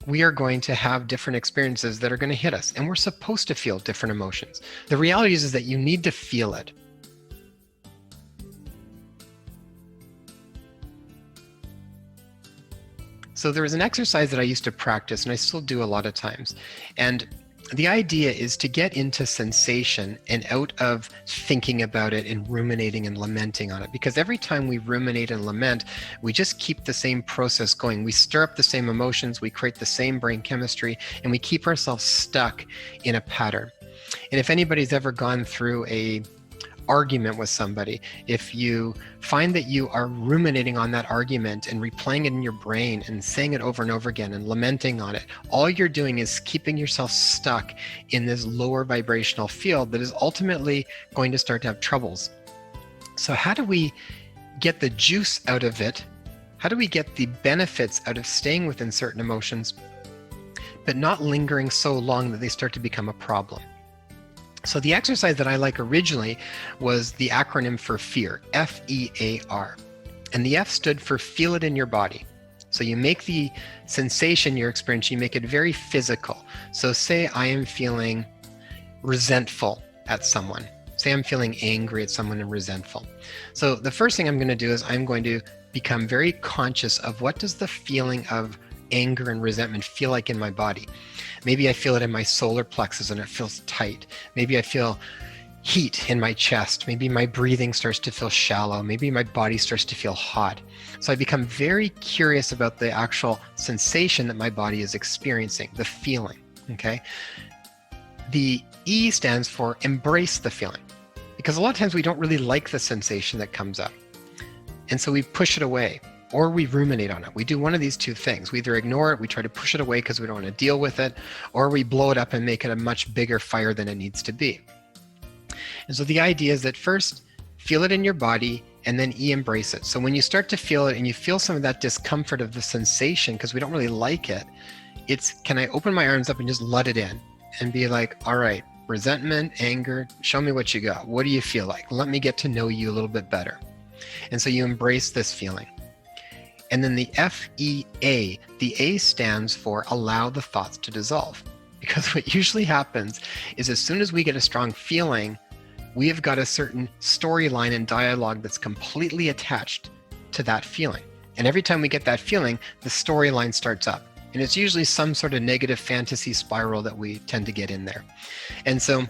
we are going to have different experiences that are going to hit us, and we're supposed to feel different emotions. The reality is that you need to feel it. So there was an exercise that I used to practice, and I still do a lot of times. And the idea is to get into sensation and out of thinking about it and ruminating and lamenting on it. Because every time we ruminate and lament, we just keep the same process going. We stir up the same emotions, we create the same brain chemistry, and we keep ourselves stuck in a pattern. And if anybody's ever gone through a argument with somebody, if you find that you are ruminating on that argument and replaying it in your brain and saying it over and over again and lamenting on it, all you're doing is keeping yourself stuck in this lower vibrational field that is ultimately going to start to have troubles. So how do we get the juice out of it? How do we get the benefits out of staying within certain emotions, but not lingering so long that they start to become a problem? So the exercise that I like originally was the acronym for FEAR, F-E-A-R. And the F stood for feel it in your body. So you make the sensation you're experiencing, you make it very physical. So say I am feeling resentful at someone. Say I'm feeling angry at someone and resentful. So the first thing I'm going to do is I'm going to become very conscious of what does the feeling of anger and resentment feel like in my body. Maybe I feel it in my solar plexus and it feels tight. Maybe I feel heat in my chest. Maybe my breathing starts to feel shallow. Maybe my body starts to feel hot. So I become very curious about the actual sensation that my body is experiencing, the feeling, okay? The E stands for embrace the feeling, because a lot of times we don't really like the sensation that comes up. And so we push it away, or we ruminate on it. We do one of these two things. We either ignore it, we try to push it away because we don't want to deal with it, or we blow it up and make it a much bigger fire than it needs to be. And so the idea is that first, feel it in your body, and then embrace it. So when you start to feel it and you feel some of that discomfort of the sensation, because we don't really like it, it's, can I open my arms up and just let it in and be like, all right, resentment, anger, show me what you got. What do you feel like? Let me get to know you a little bit better. And so you embrace this feeling. And then the F-E-A, the A stands for allow the thoughts to dissolve. Because what usually happens is as soon as we get a strong feeling, we have got a certain storyline and dialogue that's completely attached to that feeling. And every time we get that feeling, the storyline starts up. And it's usually some sort of negative fantasy spiral that we tend to get in there. And so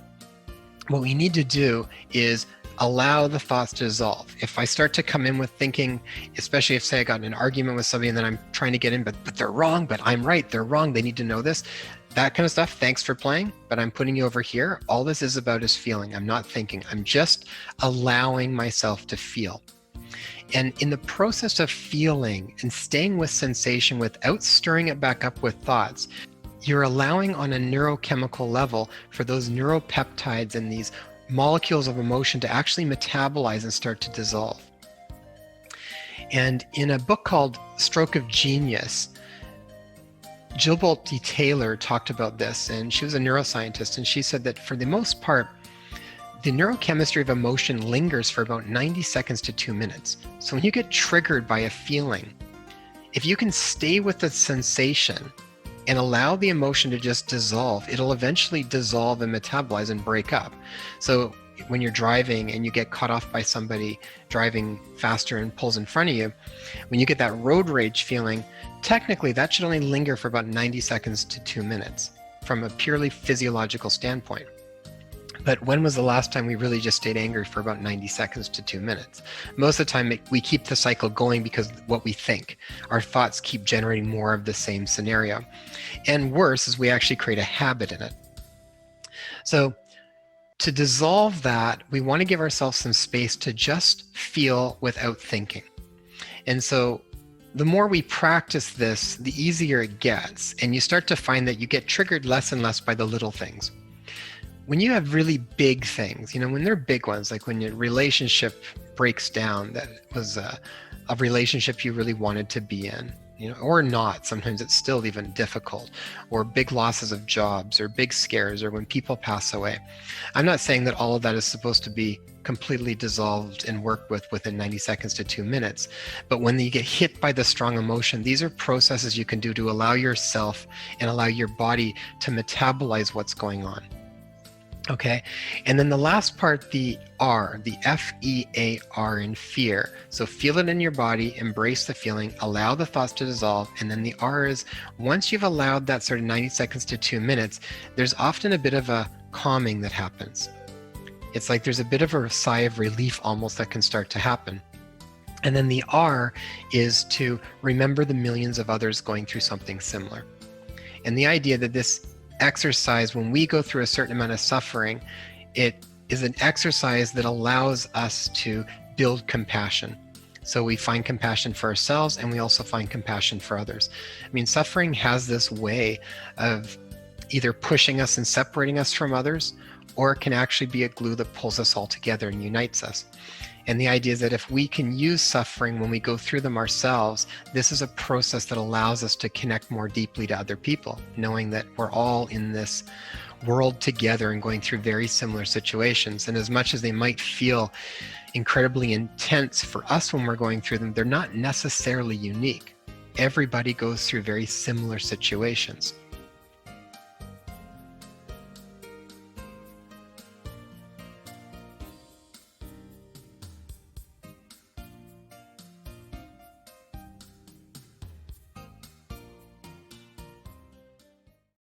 what we need to do is allow the thoughts to dissolve. If I start to come in with thinking, especially if say I got in an argument with somebody and then I'm trying to get in, but they're wrong, but I'm right, they're wrong, they need to know this, that kind of stuff, thanks for playing, but I'm putting you over here. All this is about is feeling. I'm not thinking. I'm just allowing myself to feel. And in the process of feeling and staying with sensation without stirring it back up with thoughts, you're allowing on a neurochemical level for those neuropeptides and these molecules of emotion to actually metabolize and start to dissolve. And in a book called Stroke of Genius, Jill Bolte Taylor talked about this, and she was a neuroscientist, and she said that for the most part, the neurochemistry of emotion lingers for about 90 seconds to 2 minutes. So when you get triggered by a feeling, if you can stay with the sensation and allow the emotion to just dissolve, it'll eventually dissolve and metabolize and break up. So when you're driving and you get caught off by somebody driving faster and pulls in front of you, when you get that road rage feeling, technically that should only linger for about 90 seconds to 2 minutes from a purely physiological standpoint. But when was the last time we really just stayed angry for about 90 seconds to 2 minutes? Most of the time we keep the cycle going because what we think. Our thoughts keep generating more of the same scenario. And worse is we actually create a habit in it. So to dissolve that, we want to give ourselves some space to just feel without thinking. And so the more we practice this, the easier it gets. And you start to find that you get triggered less and less by the little things. When you have really big things, when they're big ones, like when your relationship breaks down, that was a relationship you really wanted to be in, or not. Sometimes it's still even difficult, or big losses of jobs, or big scares, or when people pass away. I'm not saying that all of that is supposed to be completely dissolved and worked with within 90 seconds to 2 minutes. But when you get hit by the strong emotion, these are processes you can do to allow yourself and allow your body to metabolize what's going on. Okay, and then the last part, the R, the FEAR in fear. So feel it in your body, embrace the feeling, allow the thoughts to dissolve. And then the R is, once you've allowed that sort of 90 seconds to 2 minutes, there's often a bit of a calming that happens. It's like there's a bit of a sigh of relief almost that can start to happen. And then the R is to remember the millions of others going through something similar. And the idea that this exercise, when we go through a certain amount of suffering, it is an exercise that allows us to build compassion. So we find compassion for ourselves, and we also find compassion for others. I mean, suffering has this way of either pushing us and separating us from others, or it can actually be a glue that pulls us all together and unites us. And the idea is that if we can use suffering when we go through them ourselves, this is a process that allows us to connect more deeply to other people, knowing that we're all in this world together and going through very similar situations. And as much as they might feel incredibly intense for us when we're going through them, they're not necessarily unique. Everybody goes through very similar situations.